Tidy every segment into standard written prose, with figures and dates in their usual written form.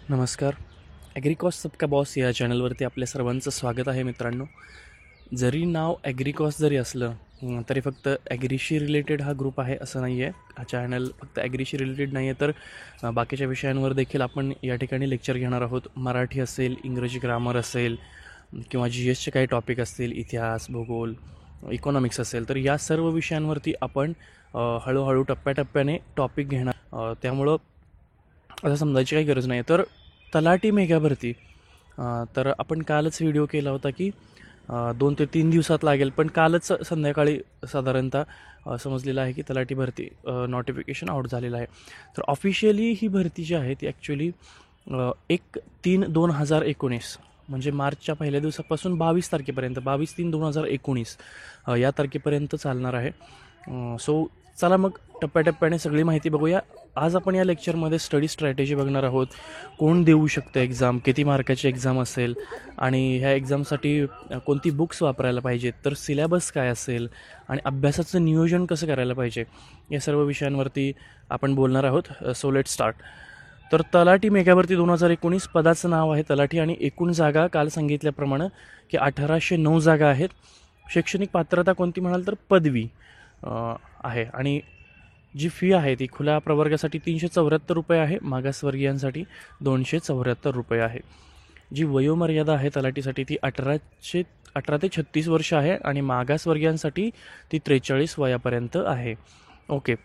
नमस्कार. ॲग्रिकॉस सबका बॉस या चॅनलवरती आपल्या सर्वांचं स्वागत आहे मित्रांनो. जरी नाव ॲग्रिकॉस जरी असलं तरी फक्त ॲग्रीशी रिलेटेड हा ग्रुप आहे असं नाही आहे. हा चॅनल फक्त ॲग्रीशी रिलेटेड नाही आहे तर बाकीच्या विषयांवर देखील आपण या ठिकाणी लेक्चर घेणार आहोत. मराठी असेल, इंग्रजी ग्रामर असेल किंवा GSचे काही टॉपिक असतील, इतिहास, भूगोल, इकॉनॉमिक्स असेल, तर या सर्व विषयांवरती आपण हळूहळू टप्प्याटप्प्याने टॉपिक घेणार. त्यामुळं असं समजायची काही गरज नाही. तर तलाठी मेघा भरती, तर आपण कालच व्हिडिओ केला होता की 2 ते 3 दिवसात लागेल, पण कालच संध्याकाळी साधारणतः समजलेलं आहे की तलाठी भरती नोटिफिकेशन आउट झालेलं आहे. तर ऑफिशियली ही भरती जी आहे ती ॲक्च्युली 1/3/2019 म्हणजे मार्चच्या पहिल्या दिवसापासून 22 तारखेपर्यंत 22/3/2019 या तारखेपर्यंत चालणार आहे. सो चला मग टप्प्याटप्प्याने सगळी माहिती बघूया. आज आपण या लेक्चरमध्ये स्टडी स्ट्रॅटेजी बघणार आहोत. कोण देऊ शकतं एक्झाम, किती मार्काची एक्झाम असेल आणि ह्या एक्झामसाठी कोणती बुक्स वापरायला पाहिजेत, तर सिलेबस काय असेल आणि अभ्यासाचं नियोजन कसं करायला पाहिजे, या सर्व विषयांवरती आपण बोलणार आहोत. So let start. तर तलाठी मेघाभरती 2019 पदाचं नाव आहे तलाठी आणि एकूण जागा काल सांगितल्याप्रमाणे की 1809 जागा आहेत. शैक्षणिक पात्रता कोणती म्हणाल तर पदवी आहे आणि जी फी आहे ती खुल्या प्रवर्गासाठी 374 रुपये आहे, मागासवर्गीयांसाठी 274 रुपये आहे. जी वयोमर्यादा आहे तलाठीसाठी ती 18 ते 36 वर्ष आहे आणि मागासवर्गीयांसाठी ती 43 वयापर्यंत आहे. ओके.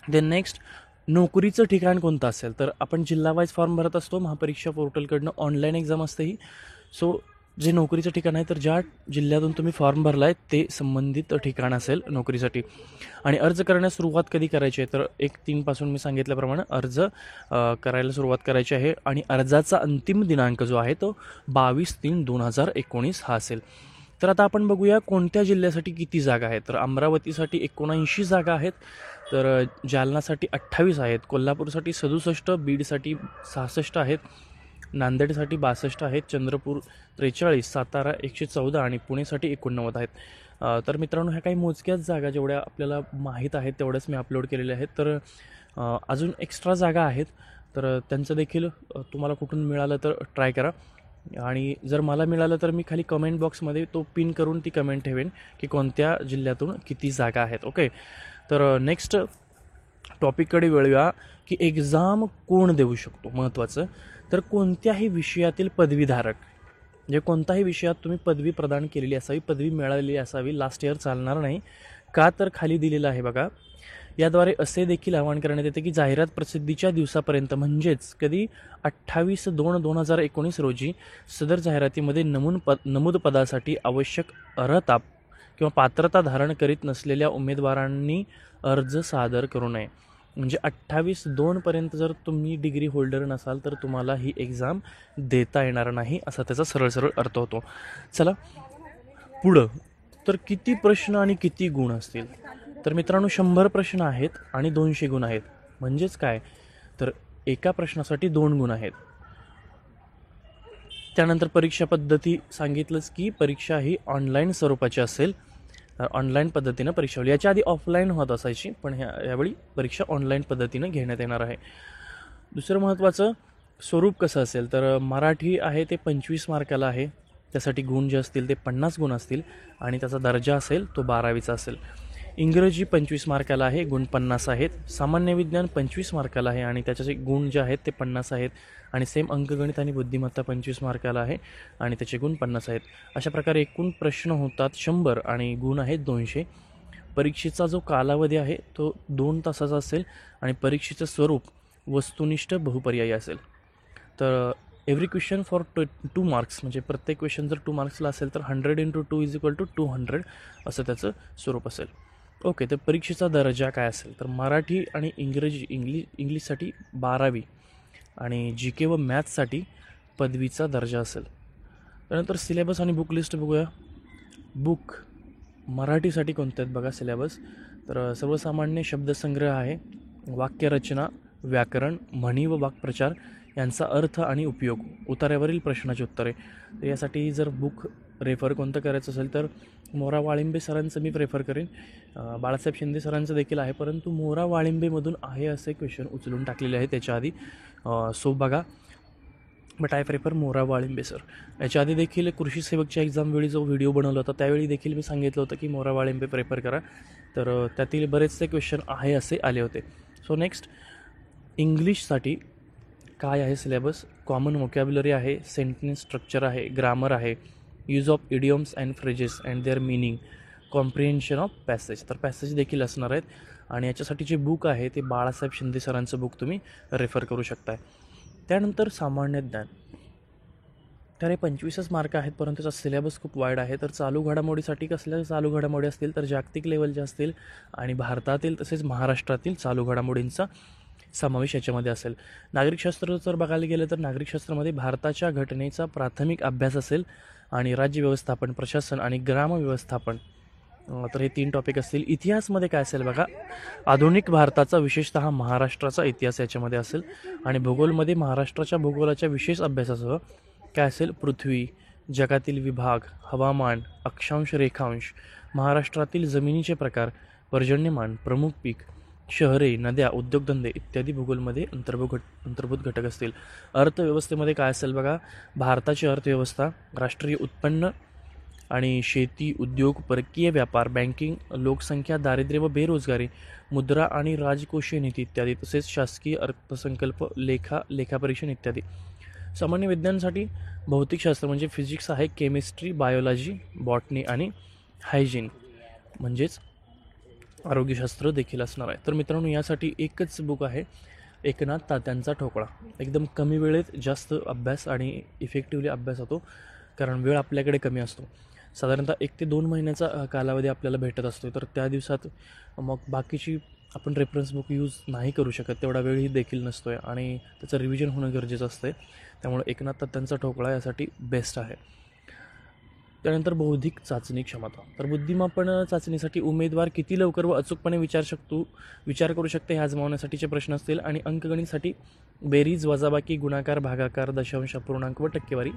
देन नेक्स्ट, नोकरीचं ठिकाण कोणतं असेल तर आपण जिल्हा वाईज फॉर्म भरत असतो. महापरीक्षा पोर्टलकडनं ऑनलाईन एक्झाम असते ही. सो जे नोकरीचं ठिकाण आहे तर ज्या जिल्ह्यातून तुम्ही फॉर्म भरला आहे ते संबंधित ठिकाण असेल नोकरीसाठी. आणि अर्ज करण्यास सुरुवात कधी करायची आहे तर 1/3 मी सांगितल्याप्रमाणे अर्ज करायला सुरुवात करायची आहे आणि अर्जाचा अंतिम दिनांक जो आहे तो 22/3/2019 हा असेल. तर आता आपण बघूया कोणत्या जिल्ह्यासाठी किती जागा आहेत. तर अमरावतीसाठी 79 जागा आहेत, तर जालनासाठी 28 आहेत, कोल्हापूरसाठी 67, बीडसाठी 66 आहेत, नांदेडसाठी 62 आहेत, चंद्रपूर 43, सातारा 114 आणि पुणेसाठी 89 आहेत. तर मित्रांनो, ह्या काही मोजक्याच जागा जेवढ्या आपल्याला माहीत आहेत तेवढ्याच मी अपलोड केलेल्या आहेत. तर अजून एक्स्ट्रा जागा आहेत, तर त्यांचं देखील तुम्हाला कुठून मिळालं तर ट्राय करा. आणि जर मला मिळालं तर मी खाली कमेंट बॉक्समध्ये तो पिन करून ती कमेंट ठेवेन की कोणत्या जिल्ह्यातून किती जागा आहेत. ओके. तर नेक्स्ट टॉपिककडे वळूया की एक्झाम कोण देऊ शकतो. महत्त्वाचं, तर कोणत्याही विषयातील पदवीधारक, म्हणजे कोणत्याही विषयात तुम्ही पदवी प्रदान केलेली असावी, पदवी मिळालेली असावी, लास्ट इयर चालणार नाही. का तर खाली दिलेलं आहे बघा. याद्वारे असे देखील आवाहन करण्यात येते की जाहिरात प्रसिद्धीच्या दिवसापर्यंत म्हणजेच कधी 28/2/2019 रोजी सदर जाहिरातीमध्ये नमूद पदासाठी आवश्यक अर्हता किंवा पात्रता धारण करीत नसलेल्या उमेदवारांनी अर्ज सादर करू नये. म्हणजे 28/2 जर तुम्ही डिग्री होल्डर नसाल तर तुम्हाला ही एक्झाम देता येणार नाही, असा त्याचा सरळ सरळ अर्थ होतो. चला पुढं. तर किती प्रश्न आणि किती गुण असतील. तर मित्रांनो, 100 प्रश्न आहेत आणि 200 गुण आहेत. म्हणजेच काय, तर एका प्रश्नासाठी 2 गुण आहेत. त्यानंतर परीक्षा पद्धती सांगितलंच की परीक्षा ही ऑनलाईन स्वरूपाची असेल. ऑनलाईन पद्धतीनं परीक्षा होईल. याच्या आधी ऑफलाईन होत असायची, पण यावेळी परीक्षा ऑनलाईन पद्धतीनं घेण्यात येणार आहे. दुसरं महत्त्वाचं, स्वरूप कसं असेल तर मराठी आहे ते 25 मार्काला आहे, त्यासाठी गुण जे असतील ते 50 गुण असतील आणि त्याचा दर्जा असेल तो 12वीचा असेल. इंग्रजी 25 मार्काला आहे, गुण 50 आहेत. सामान्य विज्ञान 25 मार्काला आहे आणि त्याचे गुण जे आहेत ते 50 आहेत. आणि सेम अंकगणित आणि बुद्धिमत्ता 25 मार्काला आहे आणि त्याचे गुण 50 आहेत. अशा प्रकारे एकूण प्रश्न होतात 100 आणि गुण आहेत 200. परीक्षेचा जो कालावधी आहे तो 2 तासाचा असेल आणि परीक्षेचं स्वरूप वस्तुनिष्ठ बहुपर्यायी असेल. तर एव्हरी क्वेश्चन फॉर 2 मार्क्स, म्हणजे प्रत्येक क्वेश्चन जर 2 मार्क्सला असेल तर 100 × 2 = 200 असं त्याचं स्वरूप असेल. ओके. तर परीक्षेचा दर्जा काय असेल तर मराठी आणि इंग्लिशसाठी 12वी आणि GK व मॅथ्ससाठी पदवीचा दर्जा असेल. त्यानंतर सिलेबस आणि बुक लिस्ट बघूया. बुक मराठीसाठी कोणते आहेत बघा सिलेबस. तर सर्वसामान्य शब्दसंग्रह आहे, वाक्यरचना, व्याकरण, म्हणी व वाक्प्रचार यांचा अर्थ आणि उपयोग, उतार्यावरील प्रश्नाची उत्तरे. तर यासाठी जर बुक रेफर कोणतं करायचं असेल तर मोरा वाळिंबे सरांचं मी प्रेफर करेन. बाळासाहेब शिंदे सरांचं देखील आहे, परंतु मोरा वाळिंबेमधून आहे असे क्वेश्चन उचलून टाकलेले आहे त्याच्या आधी. सो बघा. बट आय प्रेफर मोरा वाळिंबे सर. याच्या आधी देखील कृषी सेवकच्या एक्झामवेळी जो व्हिडिओ बनवला होता त्यावेळी देखील मी सांगितलं होतं की मोरा वाळिंबे प्रेफर करा. तर त्यातील बरेचसे क्वेश्चन आहे असे आले होते. सो नेक्स्ट, इंग्लिशसाठी काय आहे सिलेबस? कॉमन व्होकॅब्युलरी आहे, सेंटेन्स स्ट्रक्चर आहे, ग्रामर आहे, use of idioms and phrases and their meaning, comprehension of passage. तर पॅसेज देखील असणार आहेत. आणि याच्यासाठी जे बुक आहे ते बाळासाहेब शिंदे सरांचं बुक तुम्ही रेफर करू शकताय. त्यानंतर सामान्य ज्ञान. तर हे 25च मार्क आहेत, परंतु त्याचा सिलेबस खूप वाईड आहे. तर चालू घडामोडीसाठी कसल्या चालू घडामोडी असतील तर जागतिक लेवलच्या असतील आणि भारतातील तसेच महाराष्ट्रातील चालू घडामोडींचा समावेश याच्यामध्ये असेल. नागरिकशास्त्र जर बघायला गेलं तर नागरिकशास्त्रामध्ये भारताच्या घटनेचा प्राथमिक अभ्यास असेल आणि राज्य व्यवस्थापन, प्रशासन आणि ग्राम व्यवस्थापन. तर हे 3 टॉपिक असतील. इतिहासमध्ये काय असेल बघा, आधुनिक भारताचा विशेषतः महाराष्ट्राचा इतिहास याच्यामध्ये असेल. आणि भूगोलमध्ये महाराष्ट्राच्या भूगोलाच्या विशेष अभ्यासासह काय असेल, पृथ्वी, जगातील विभाग, हवामान, अक्षांश रेखांश, महाराष्ट्रातील जमिनीचे प्रकार, पर्जन्यमान, प्रमुख पीक, शहरे, नद्या, उद्योगधंदे इत्यादी भूगोलमध्ये अंतर्भूत घटक असतील. अर्थव्यवस्थेमध्ये काय असेल बघा, भारताची अर्थव्यवस्था, राष्ट्रीय उत्पन्न आणि शेती, उद्योग, परकीय व्यापार, बँकिंग, लोकसंख्या, दारिद्र्य व बेरोजगारी, मुद्रा आणि राजकोषीय नीती इत्यादी, तसेच शासकीय अर्थसंकल्प, लेखापरीक्षण इत्यादी. सामान्य विज्ञानासाठी भौतिकशास्त्र म्हणजे फिजिक्स आहे, केमिस्ट्री, बायोलॉजी, बॉटनी आणि हायजीन म्हणजेच आरोग्यशास्त्र देखील असणार आहे. तर मित्रांनो, यासाठी एकच बुक आहे, एकनाथ तात्यांचा ठोकळा. एकदम कमी वेळेत जास्त अभ्यास आणि इफेक्टिव्हली अभ्यास होतो, कारण वेळ आपल्याकडे कमी असतो. साधारणतः 1 ते 2 महिन्याचा कालावधी आपल्याला भेटत असतो. तर त्या दिवसात मग बाकीची आपण रेफरन्स बुक यूज नाही करू शकत, तेवढा वेळही देखील नसतो आहे आणि त्याचं रिव्हिजन होणं गरजेचं असतं. त्यामुळे एकनाथ तात्यांचा ठोकळा यासाठी बेस्ट आहे. त्यानंतर बौद्धिक चाचणी क्षमता. तर बुद्धिमापन चाचणीसाठी उमेदवार किती लवकर व अचूकपणे विचार करू शकते हे आजमावण्यासाठीचे प्रश्न असतील. आणि अंकगणितसाठी बेरीज, वजाबाकी, गुणाकार, भागाकार, दशांश, अपूर्णांक व टक्केवारी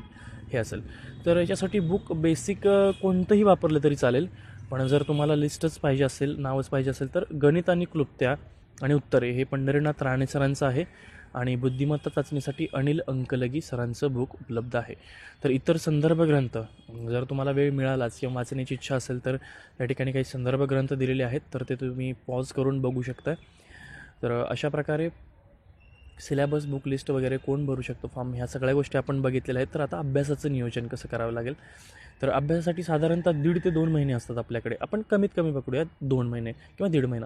हे असेल. तर याच्यासाठी बुक बेसिक कोणतंही वापरलं तरी चालेल, पण जर तुम्हाला लिस्टच पाहिजे असेल, नावच पाहिजे असेल तर गणित आणि क्लुप्त्या आणि उत्तरे हे पंढरीनाथ राणे सरांचं आहे. आणि बुद्धिमत्ता चाचणीसाठी अनिल अंकलगी सरांचं बुक उपलब्ध आहे. तर इतर संदर्भ ग्रंथ जर तुम्हाला वेळ मिळालाच किंवा वाचण्याची इच्छा असेल तर या ठिकाणी काही संदर्भ ग्रंथ दिलेले आहेत, तर ते तुम्ही पॉज करून बघू शकता. तर अशा प्रकारे सिलेबस, बुक लिस्ट वगैरे कोण भरू शकतो फॉर्म, ह्या सगळ्या गोष्टी आपण बघितलेल्या आहेत. तर आता अभ्यासाचं नियोजन कसं करावं लागेल. तर अभ्यासासाठी साधारणतः 1.5 ते 2 महिने असतात आपल्याकडे. आपण कमीत कमी पकडूया 2 महिने किंवा 1.5 महिना.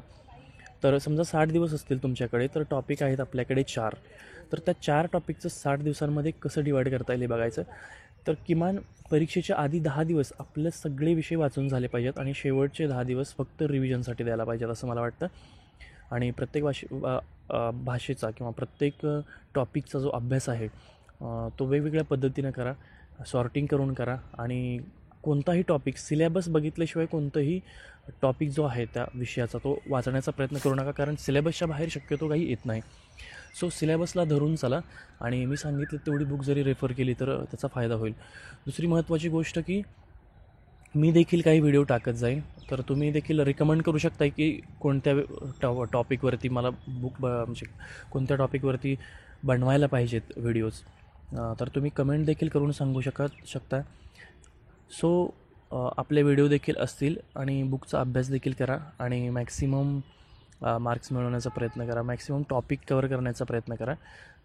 तर समजा 60 दिवस असतील तुमच्याकडे, तर टॉपिक आहेत आपल्याकडे 4. तर त्या 4 टॉपिकचं 60 दिवसांमध्ये कसं डिवाईड करता येईल हे बघायचं. तर किमान परीक्षेच्या आधी 10 दिवस आपले सगळे विषय वाचून झाले पाहिजेत आणि शेवटचे 10 दिवस फक्त रिव्हिजनसाठी द्यायला पाहिजेत असं मला वाटतं. आणि प्रत्येक भाषेचा किंवा प्रत्येक टॉपिकचा जो अभ्यास आहे तो वेगवेगळ्या पद्धतीनं करा, सॉर्टिंग करून करा. आणि कोणताही टॉपिक सिलेबस बघितल्याशिवाय कोणतंही टॉपिक जो आहे त्या विषयाचा तो वाचण्याचा प्रयत्न करू नका, कारण सिलेबसच्या बाहेर शक्यतो काही येत नाही. सो सिलेबसला धरून चला आणि मी सांगितलं तेवढी बुक जरी रेफर केली तर त्याचा फायदा होईल. दुसरी महत्त्वाची गोष्ट की मी देखील काही व्हिडिओ टाकत जाईन, तर तुम्ही देखील रिकमेंड करू शकता की कोणत्या टॉपिकवरती मला बुक म्हणजे कोणत्या टॉपिकवरती बनवायला पाहिजेत व्हिडिओज. तर तुम्ही कमेंट देखील करून सांगू शकता. सो आपले व्हिडिओ देखील असतील आणि बुकचा अभ्यास देखील करा आणि मॅक्सिमम मार्क्स मिळवण्याचा प्रयत्न करा, मॅक्सिमम टॉपिक कवर करण्याचा प्रयत्न करा.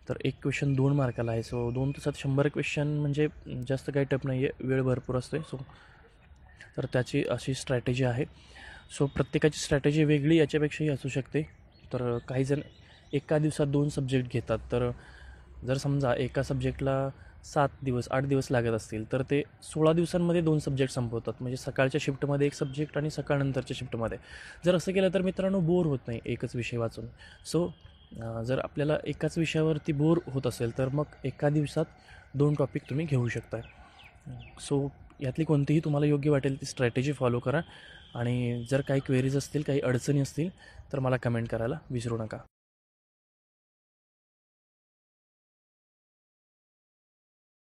तर एक क्वेश्चन 2 मार्काला आहे. सो 2 तासात 100 क्वेश्चन म्हणजे जास्त काही टफ नाही आहे, वेळ भरपूर असतो आहे. सो तर त्याची अशी स्ट्रॅटेजी आहे. सो प्रत्येकाची स्ट्रॅटेजी वेगळी याच्यापेक्षाही असू शकते. तर काहीजण एका दिवसात 2 सब्जेक्ट घेतात. तर जर समजा एका सब्जेक्टला 7 दिवस 8 दिवस लागत असतील तर ते 16 दिवसांमध्ये 2 सब्जेक्ट संपवतात. म्हणजे सकाळच्या शिफ्टमध्ये एक सब्जेक्ट आणि सकाळनंतरच्या शिफ्टमध्ये. जर असं केलं तर मित्रांनो बोर होत नाही एकच विषय वाचून. सो जर आपल्याला एकाच विषयावरती बोर होत असेल तर मग एका दिवसात 2 टॉपिक तुम्ही घेऊ शकता. सो यातली कोणतीही तुम्हाला योग्य वाटेल ती स्ट्रॅटेजी फॉलो करा. आणि जर काही क्वेरीज असतील, काही अडचणी असतील तर मला कमेंट करायला विसरू नका.